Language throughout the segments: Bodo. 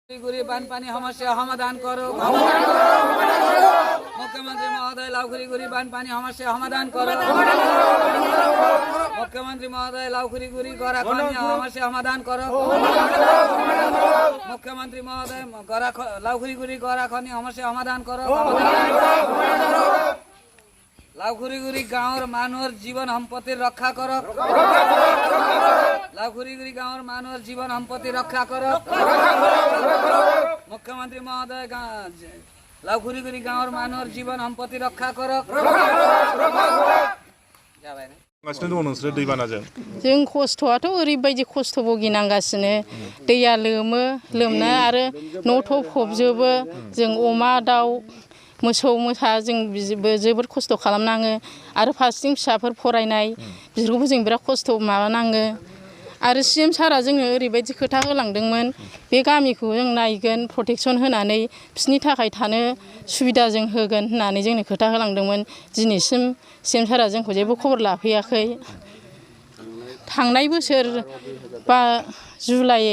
বানপানী সমস্যা সমাধান করো। মুখ্যমন্ত্রী মহোদয় লাউখুরিগুড়ি বানপানী সমস্যা সমাধান করো। মুখ্যমন্ত্রী মহোদয় লাউখুরিগুড়ি গড়াখনি সমস্যা সমাধান করো। মুখ্যমন্ত্রী মহোদয় লাউখুরিগুড়ি গড়াখনি সমস্যা সমাধান করো। লাউখুরিগুড়ি গাঁৱৰ মানুহৰ জীৱন সম্পত্তি ৰক্ষা কৰক। লাউখুরিগুড়ি গাঁৱৰ মানুহৰ জীৱন সম্পত্তি ৰক্ষা কৰক। মুখ্যমন্ত্রী মহোদয় লাউখুরিগুড়ি গাঁৱৰ মানুহৰ জীৱন সম্পত্তি ৰক্ষা কৰক। जों खस्थ'आथ' ओरैबायदि खस्थ' भुगिनांगासिनो दैया लोमो लोमना आरो न' थ' फबजोबो जों अमा दाउ मोसौ मोसा जों जोबोद खस्थ' खालामनाङो आरो फारसेथिं फिसाफोर फरायनाय बिसोरखौबो जों बिराद खस्थ' माबानाङो आरो CM सारा जोंनो ओरैबायदि खोथा होलांदोंमोन बे गामिखौ जों नायगोन प्रटेक्सन होनानै बिसोरनि थाखाय थानो सुबिदा जों होगोन होननानै जोंनो खोथा होलांदोंमोन। दिनैसिम CM सारा जोंखौ जेबो खबर लाफैयाखै। थांनाय बोसोर बा जुलाइ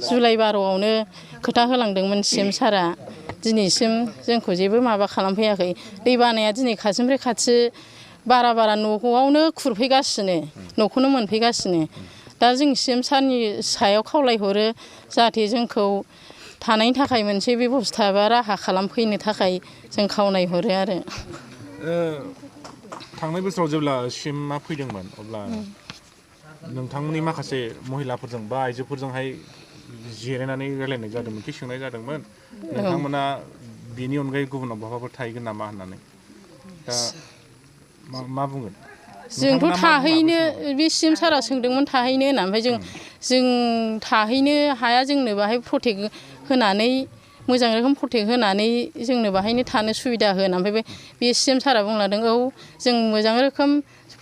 12आवनो खोथा होलांदोंमोन CM सारा। दिनैसिम जोंखौ जेबो माबा खालामफैयाखै। दै बानाया दिनै खाथिनिफ्राय खाथि बारा न'आवनो खुरफैगासिनो न'खौनो मोनफैगासिनो। दा जों CM सारनि सायाव खावलायहरो जाहाथे जोंखौ थानायनि थाखाय मोनसे बेबस्था बा राहा खालामफैनो थाखाय जों खावलायहरो आरो। थांनाय बोसोराव जेब्ला CMआ फैदोंमोन अब्ला नोंथांमोननि माखासे महिलाफोरजों बा आइजोफोरजोंहाय जिरायनानै रायलायनाय जादोंमोन कि सोंनाय जादोंमोन नोंथांमोना बिनि अनगायै गुबुनाव बहाबाफोर थाहैगोन नामा होननानै। दा मा बुंगोन? जोंथ' थाहैनो बे CM सारा सोंदोंमोन थाहैनो होनना ओमफ्राय जों थाहैनो हाया। जोंनो बाहाय प्रटेक्ट होनानै मोजां रोखोम प्रटेक्ट होनानै जोंनो बाहायनो थानो सुबिदा होना ओमफ्राय बे CM सारा बुंलांदों औ जों मोजां रोखोम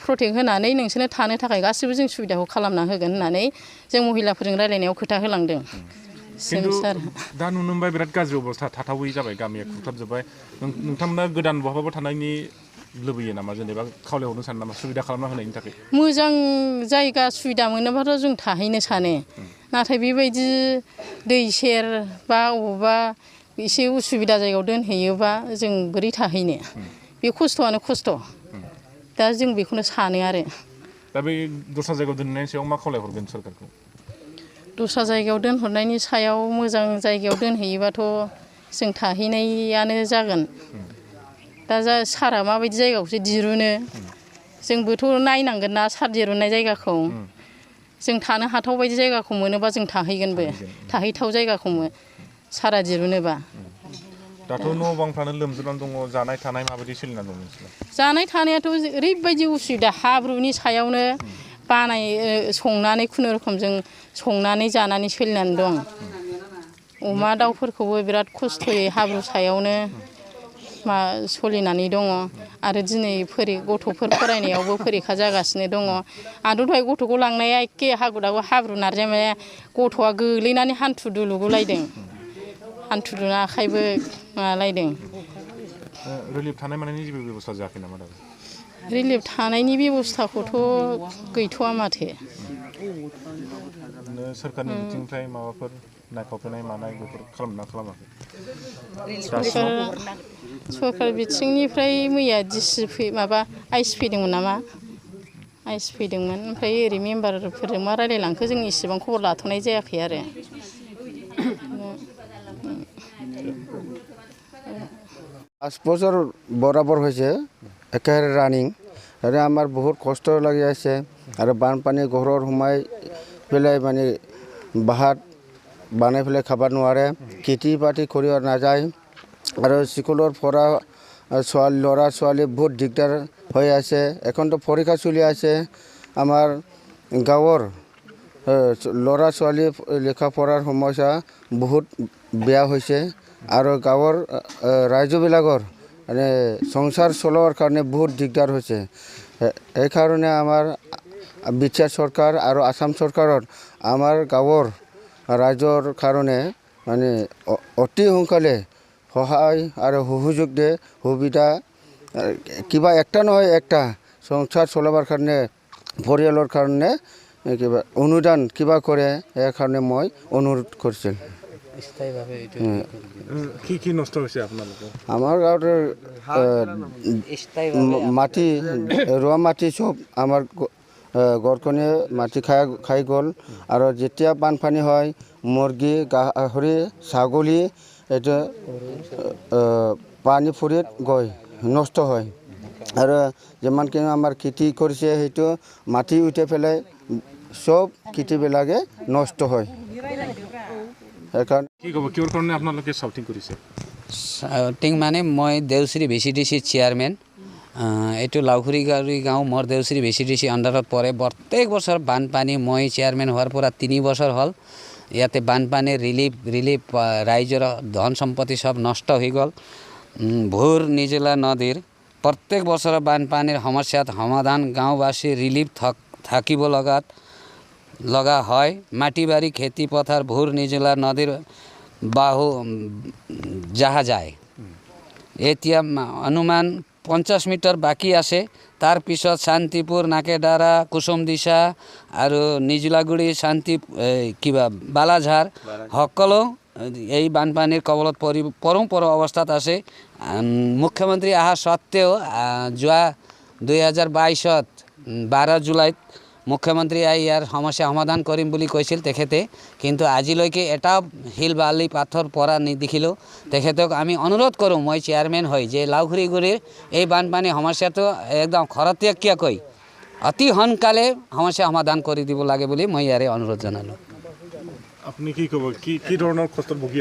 प्रटेक्ट होनानै नोंसोरनो थानो थाखाय गासिबो जों सुबिदाखौ खालामना होगोन होननानै जों महिलाफोरजों रायलायनायाव खोथा होलांदों। दा नुनो मोनबाय बिराद गाज्रि अबस्था थाथावै जाबाय गामिया खुरखाबजोब्बाय। नोंथांमोना गोदान बहाबाबो थानायनि लुबैयो नामा जेनेबा खावलायहरनो सानो नामा सुबिदा खालामना होनायनि थाखाय? मोजां जायगा सुबिदा मोनोबाथ' जों थाहैनो सानो नाथाय बेबायदि दै सेर बा अबावबा एसे उसुबिदा जायगायाव दोनहैयोबा जों बोरै थाहैनो बे खस्थ'आनो खस्थ'। दा जों बेखौनो सानो आरो। दा बे दस्रा जायगायाव दोनहैनायनि सायाव मा खावलायहरगोन सरकारखौ? दस्रा जायगायाव दोनहरनायनि सायाव मोजां जायगायाव दोनहैयोबाथ' जों थाहैनायानो जागोन। दा सारा माबायदि जायगाखौसो दिरुनो जोंबोथ' नायनांगोन ना सार दिरुननाय जायगाखौ। जों थानो हाथाव बायदि जायगाखौ मोनोबा जों थाहैगोनबो थाहैथाव जायगाखौ सारा दिरुनोबा। दाथ' न' बांफ्रानो लोमजोबनानै दङ। जानाय थानाय माबायदि सोलिनानै दं नोंसोरना? जानाय थानायाथ' ओरैबायदि उसुबिदा हाब्रुनि सायावनो संनानै खुनुरुखुम जों संनानै जानानै सोलिनानै दं। अमा दाउफोरखौबो बिराद खस्थ'यै हाब्रु सायावनो सोलिनानै दङ आरो दिनै गथ'फोर फरायनायावबो फरिखा जागासिनो दङ। आंथ' दहाय गथ'खौ लांनाया एखे हाब्रु नारजानाया गथ'आ गोलैनानै हान्थु दुलुगुलायदों। हान्थु दुना आखाइबो मालायदों। रिलिफ थानाय मानायनि जेबो बेबस्था जायाखै नामा दाबो? रिलिफ थानायनि बेबस्थाखौथ' गैथ'वा माथो। सोरखारनि बिथिंनिफ्राय माबाफोर नायखावफैनाय मानाय बेफोर खालामना खालामाखै? सरकार बिथिंनिफ्राय मैया आइस फैदोंमोन नामा? आइस फैदोंमोन ओमफ्राय ओरै मेम्बारफोरजों मा रायलायलांखो जों इसेबां खबर लाथ'नाय जायाखै आरो। 5 বছর বরাবর হয়েছে একেবারে রানিং আৰু আমাৰ বহুত কষ্ট লাগি আছে আৰু বানপানী ঘৰৰ সোমাই পেলাই মানে বাহাত বানাই পেলাই খাব নোৱাৰে। খেতি বাতি কৰিব নাযায় আৰু স্কুলৰ পৰা ল'ৰা ছোৱালী বহুত দিগদাৰ হৈ আছে। এখনতো পৰীক্ষা চলি আছে। আমাৰ গাঁৱৰ ল'ৰা ছোৱালী লেখা পঢ়াৰ সমস্যা বহুত বেয়া হৈছে আৰু গাঁৱৰ ৰাজ্যবিলাকৰ মানে সংসাৰ চলোৱাৰ কাৰণে বহুত দিগদাৰ হৈছে। সেইকাৰণে আমাৰ বিহাৰ চৰকাৰ আৰু আসাম চৰকাৰত আমাৰ গাঁৱৰ ৰাইজৰ কাৰণে মানে অতি সোনকালে সহায় আৰু সহযোগ দিয়ে। সুবিধা কিবা একটা নহয় একটা সংসাৰ চলাবৰ কাৰণে পৰিয়ালৰ কাৰণে কিবা অনুদান কিবা কৰে সেই কাৰণে মই অনুৰোধ কৰিছিল। স্থায়ীভাৱে এইটো কি নষ্ট হৈছে আপোনালোকৰ? আমাৰ গাঁৱত মাটি ৰোৱা মাটি চব আমাৰ গড়কণে মাটি খাই গ'ল আৰু যেতিয়া বানপানী হয় মুৰ্গী গাহৰি ছাগলী এইটো পানী ফুৰিত গৈ নষ্ট হয় আৰু যিমানখিনি আমাৰ খেতি কৰিছে সেইটো মাটি উঠাই পেলাই চব খেতিবিলাকে নষ্ট হয়। সেইকাৰণে কি ক'ব, কিহৰ কাৰণে আপোনালোকে চাউটিং কৰিছে? চাউটিং মানে মই দেউশ্ৰী VCDC চেয়াৰমেন, এইটো লাউখুৰী গাঁও মোৰ দেউশ্ৰী VCDC আণ্ডাৰত পৰে। প্ৰত্যেক বছৰ বানপানী মই চেয়াৰমেন হোৱাৰ পৰা 3 বছৰ হ'ল ইয়াতে বানপানীৰ ৰিলিফ ৰাইজৰ ধন সম্পত্তি চব নষ্ট হৈ গ'ল। ভোৰ নিজলা নদীৰ প্ৰত্যেক বছৰ বানপানীৰ সমস্যাত সমাধান গাঁওবাসী ৰিলিফ থাকিব লগা হয়। মাটি বাৰী খেতি পথাৰ ভোৰ নিজলা নদীৰ বাহু যাহা যায়। এতিয়া অনুমান 50 মিটাৰ বাকী আছে। তাৰ পিছত শান্তিপুৰ নাকেদাৰা কুসুমদিশা আৰু নিজলাগুৰি বালাঝাৰ সকলো এই বানপানীৰ কবলত পৰম্পৰা অৱস্থাত আছে। মুখ্যমন্ত্ৰী অহা স্বত্তেও যোৱা 2022ত 12 জুলাইত মুখ্যমন্ত্ৰী ইয়াৰ সমস্যা সমাধান কৰিম বুলি কৈছিল তেখেতে, কিন্তু আজিলৈকে এটা শিল বালি পাথৰ পৰা নেদেখিলোঁ। তেখেতক আমি অনুৰোধ কৰোঁ, মই চেয়াৰমেন হয়, যে লাউখুৰিগুৰিৰ এই বানপানী সমস্যাটো একদম খৰতকীয়াকৈ অতি সোনকালে সমস্যা সমাধান কৰি দিব লাগে বুলি মই ইয়াৰে অনুৰোধ জনালোঁ। আপুনি কি ক'ব, কি ধৰণৰ কষ্টত ভুগি আছে?